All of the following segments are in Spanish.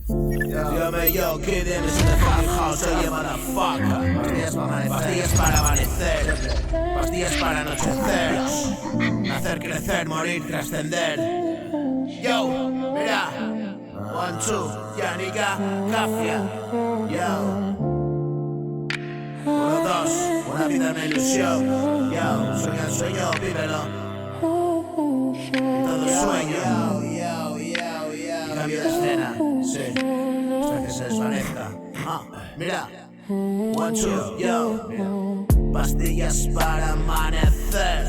Yo, kid in the fucking house, oye, motherfucker. Pastillas para amanecer, pastillas para anochecer. Nacer, crecer, morir, trascender. Yo, mira. 1, 2, Yanika, Cafia. Yo. 1, 2, una vida una ilusión. Yo, sueña el sueño, vívelo. Todo sueño. Cambio de escena, sí, hasta que se desvanezca. Mira, 1, 2, yo. Pastillas para amanecer,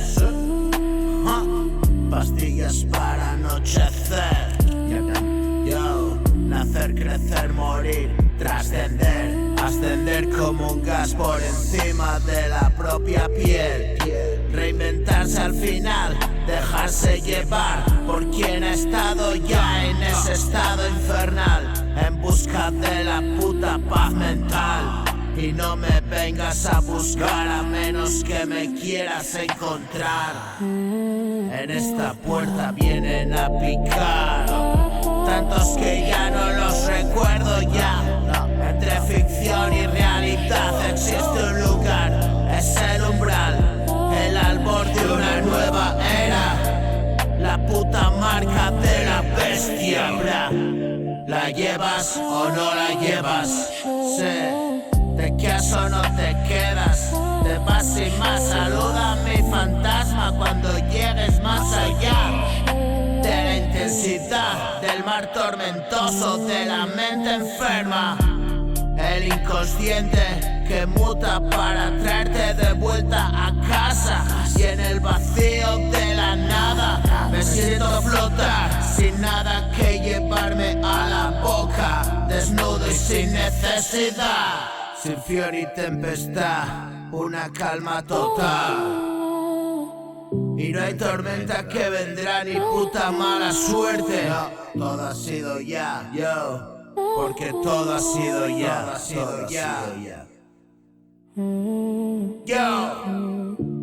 pastillas para anochecer. Yo, nacer, crecer, morir, trascender, ascender como un gas por encima de la propia piel. Reinventarse al final, dejarse llevar por quien ha estado ya en ese estado infernal, en busca de la puta paz mental. Y no me vengas a buscar a menos que me quieras encontrar. En esta puerta vienen a picar tantos que ya no los recuerdo ya. Entre ficción y realidad existe un lugar, es el umbral, el albor de una nueva era. La puta marca de la bestia, bra. ¿La llevas o no la llevas? Sí. ¿Te quedas o no te quedas? Te vas sin más, saluda a mi fantasma cuando llegues más allá de la intensidad del mar tormentoso de la mente enferma. El inconsciente que muta para traerte de vuelta a casa. Y en el vacío de la nada me siento flotar, sin nada que llevarme a la boca, desnudo y sin necesidad. Sin fiebre y tempestad, una calma total. Y no hay tormenta que vendrá ni puta mala suerte. No, todo ha sido ya, yo. Porque todo ha sido ya, Yo.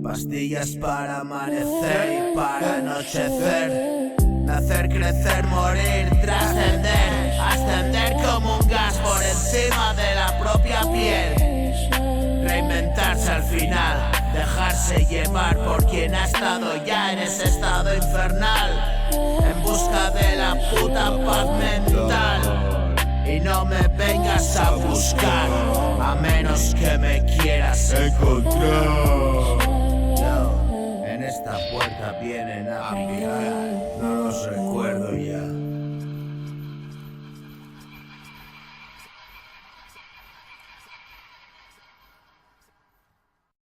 Pastillas para amanecer y para anochecer. Nacer, crecer, morir, trascender, ascender como un gas por encima de la propia piel. Reinventarse al final, dejarse llevar por quien ha estado ya en ese estado infernal, en busca de la puta paz mental. Y no me vengas a buscar a menos que me quieras encontrar. No, en esta puerta vienen a picar.